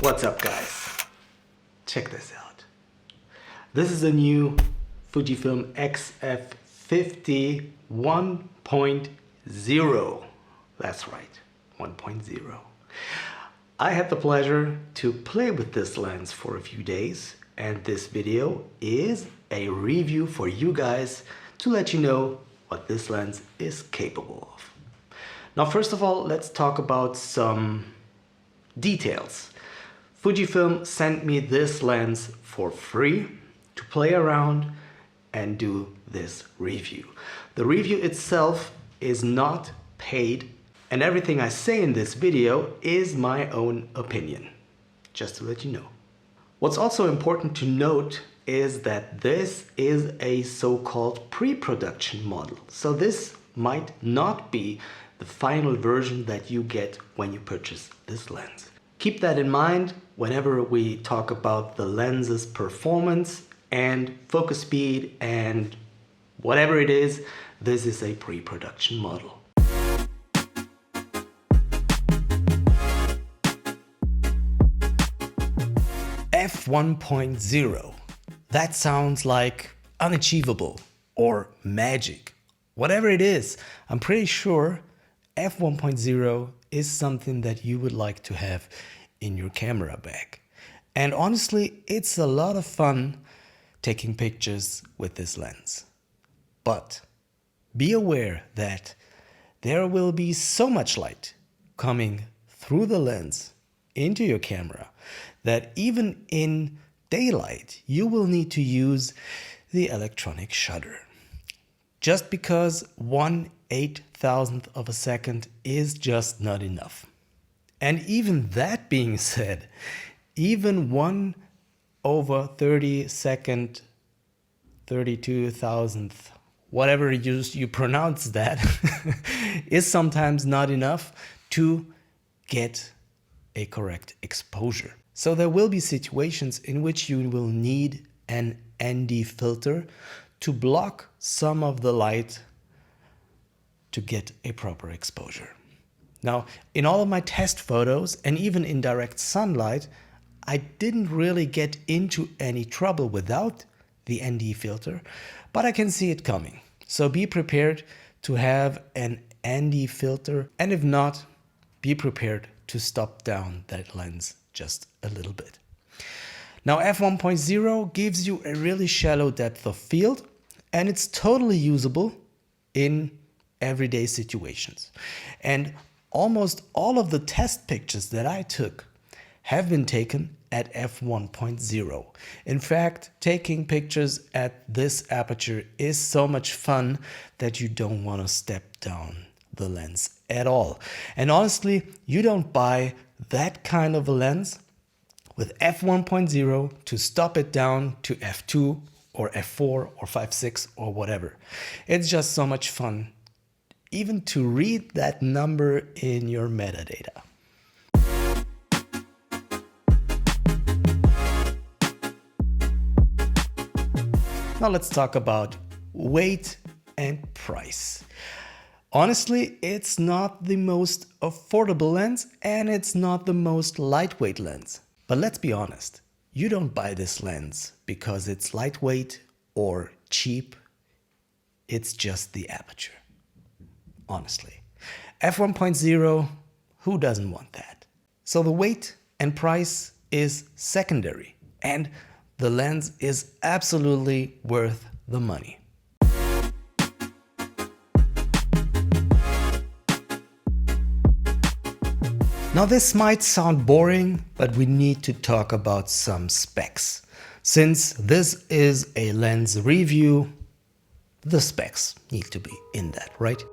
What's up, guys? Check this out. This is a new Fujifilm XF50 1.0. That's right, 1.0. I had the pleasure to play with this lens for a few days, and this video is a review for you guys to let you know what this lens is capable of. Now, first of all, let's talk about some details. Fujifilm sent me this lens for free to play around and do this review. The review itself is not paid, and everything I say in this video is my own opinion, just to let you know. What's also important to note is that this is a so-called pre-production model. So this might not be the final version that you get when you purchase this lens. Keep that in mind whenever we talk about the lens's performance and focus speed and whatever it is. This is a pre-production model. F1.0. That sounds like unachievable or magic. Whatever it is, I'm pretty sure F1.0 is something that you would like to have in your camera bag. And honestly, it's a lot of fun taking pictures with this lens. But be aware that there will be so much light coming through the lens into your camera that even in daylight, you will need to use the electronic shutter. Just because 1/8,000th of a second is just not enough. And even that being said, even 1/32,000th, whatever you pronounce that, is sometimes not enough to get a correct exposure. So there will be situations in which you will need an ND filter to block some of the light to get a proper exposure. Now, in all of my test photos and even in direct sunlight, I didn't really get into any trouble without the ND filter, but I can see it coming. So be prepared to have an ND filter, and if not, be prepared to stop down that lens just a little bit. Now, F1.0 gives you a really shallow depth of field, and it's totally usable in everyday situations. And almost all of the test pictures that I took have been taken at F1.0. In fact, taking pictures at this aperture is so much fun that you don't want to step down the lens at all. And honestly, you don't buy that kind of a lens with F1.0 to stop it down to F2 or F4 or 5.6 or whatever. It's just so much fun even to read that number in your metadata. Now let's talk about weight and price. Honestly, it's not the most affordable lens and it's not the most lightweight lens. But let's be honest, you don't buy this lens because it's lightweight or cheap. It's just the aperture. Honestly. F1.0, who doesn't want that? So the weight and price is secondary, and the lens is absolutely worth the money. Now this might sound boring, but we need to talk about some specs. Since this is a lens review, the specs need to be in that, right?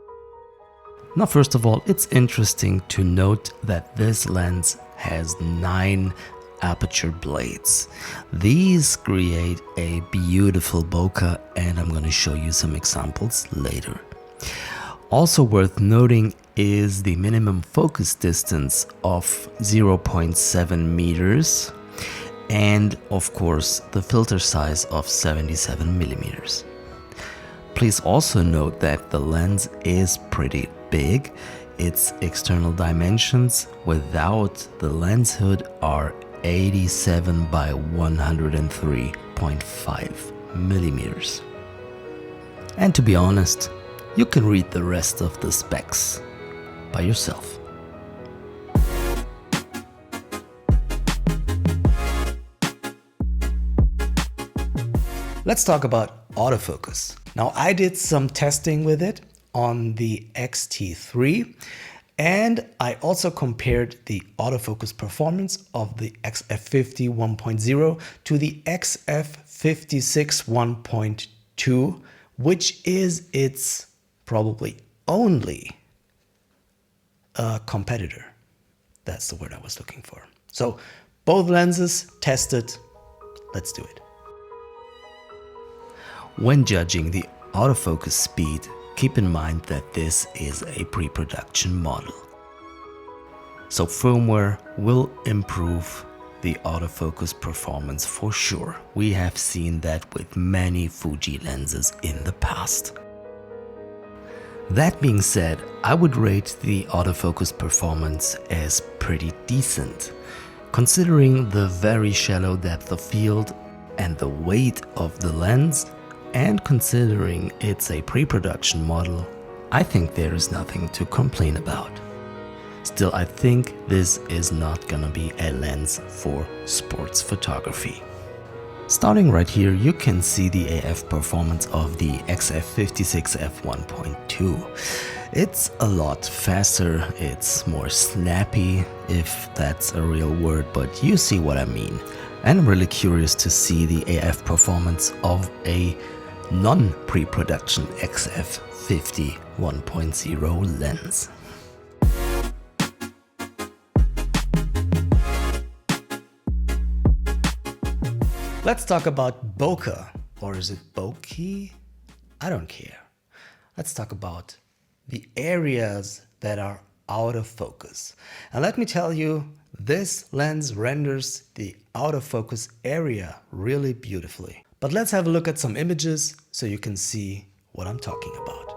Now, first of all, it's interesting to note that this lens has 9 aperture blades. These create a beautiful bokeh, and I'm going to show you some examples later. Also worth noting is the minimum focus distance of 0.7 meters and of course the filter size of 77 millimeters. Please also note that the lens is pretty big. Its external dimensions without the lens hood are 87 by 103.5 millimeters. And to be honest, you can read the rest of the specs by yourself. Let's talk about autofocus. Now, I did some testing with it on the X-T3, and I also compared the autofocus performance of the XF50 1.0 to the XF56 1.2, which is its probably only competitor. That's the word I was looking for. So both lenses tested. Let's do it. When judging the autofocus speed, keep in mind that this is a pre-production model. So firmware will improve the autofocus performance for sure. We have seen that with many Fuji lenses in the past. That being said, I would rate the autofocus performance as pretty decent. Considering the very shallow depth of field and the weight of the lens, and considering it's a pre-production model, I think there is nothing to complain about. Still, I think this is not gonna be a lens for sports photography. Starting right here, you can see the AF performance of the XF56 F1.2. It's a lot faster, it's more snappy, if that's a real word, but you see what I mean. And I'm really curious to see the AF performance of a non-pre-production XF50 1.0 lens. Let's talk about bokeh, or is it bokeh? I don't care. Let's talk about the areas that are out of focus. And let me tell you, this lens renders the out of focus area really beautifully. But let's have a look at some images so you can see what I'm talking about.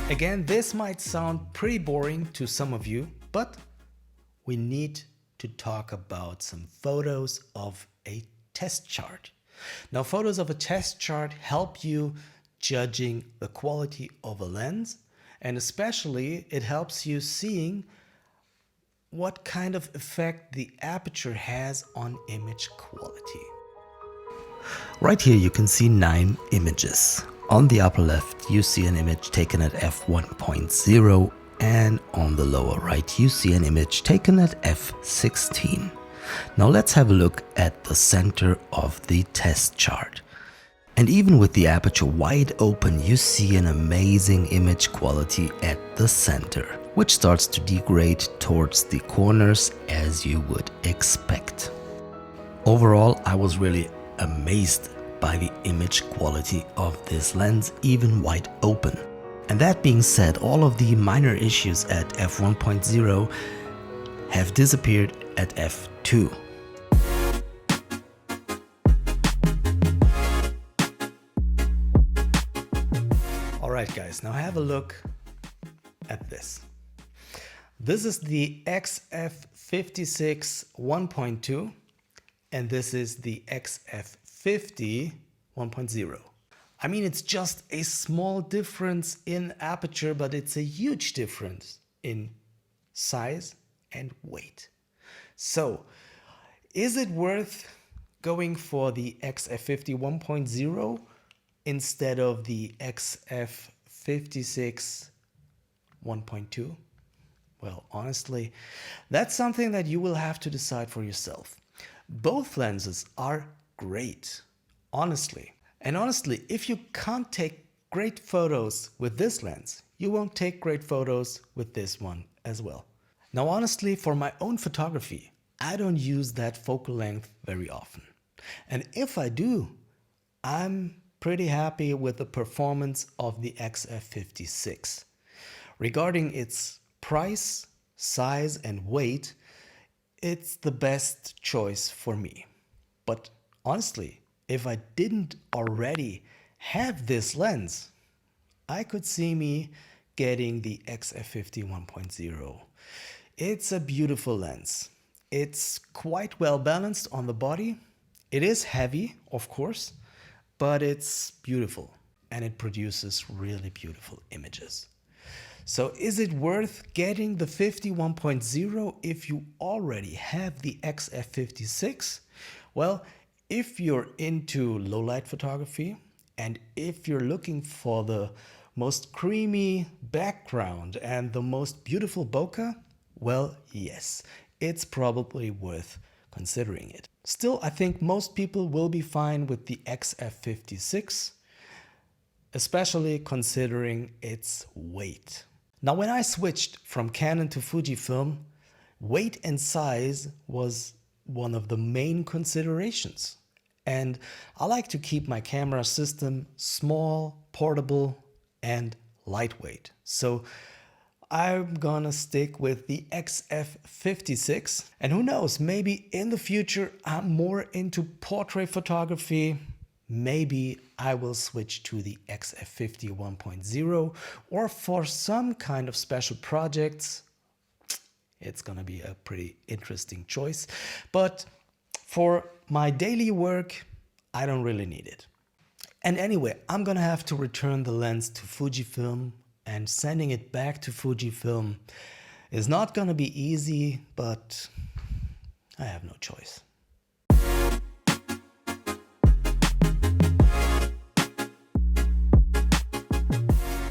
Again, this might sound pretty boring to some of you, but we need to talk about some photos of a test chart. Now, photos of a test chart help you judging the quality of a lens, and especially it helps you seeing what kind of effect the aperture has on image quality. Right here you can see 9 images. On the upper left you see an image taken at f1.0, and on the lower right you see an image taken at f16. Now let's have a look at the center of the test chart. And even with the aperture wide open, you see an amazing image quality at the center, which starts to degrade towards the corners as you would expect. Overall, I was really amazed by the image quality of this lens, even wide open. And that being said, all of the minor issues at f1.0 have disappeared at f2. Alright guys, now have a look at this. This is the XF56 1.2 and this is the XF50 1.0. I mean, it's just a small difference in aperture, but it's a huge difference in size and weight. So, is it worth going for the XF50 1.0 instead of the XF56 1.2? Well, honestly, that's something that you will have to decide for yourself. Both lenses are great, honestly. And honestly, if you can't take great photos with this lens, you won't take great photos with this one as well. Now, honestly, for my own photography, I don't use that focal length very often. And if I do, I'm pretty happy with the performance of the XF56. Regarding its price, size, and weight, it's the best choice for me. But honestly, if I didn't already have this lens, I could see me getting the XF50 1.0. It's a beautiful lens. It's quite well balanced on the body. It is heavy, of course, but it's beautiful and it produces really beautiful images. So is it worth getting the 50 1.0 if you already have the XF56? Well, if you're into low light photography and if you're looking for the most creamy background and the most beautiful bokeh, well, yes, it's probably worth considering it. Still, I think most people will be fine with the XF56, especially considering its weight. Now, when I switched from Canon to Fujifilm, weight and size was one of the main considerations. And I like to keep my camera system small, portable, and lightweight. So I'm gonna stick with the XF56. And who knows, maybe in the future I'm more into portrait photography. Maybe I will switch to the XF50 1.0, or for some kind of special projects. It's gonna be a pretty interesting choice. But for my daily work, I don't really need it. And anyway, I'm gonna have to return the lens to Fujifilm, and sending it back to Fujifilm is not gonna be easy, but I have no choice.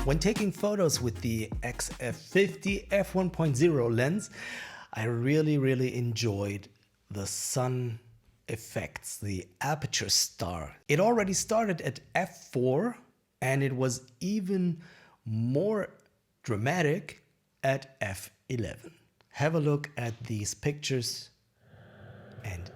When taking photos with the XF50 F1.0 lens, I really enjoyed the sun effects, the aperture star. It already started at f4 and it was even more dramatic at f11. Have a look at these pictures and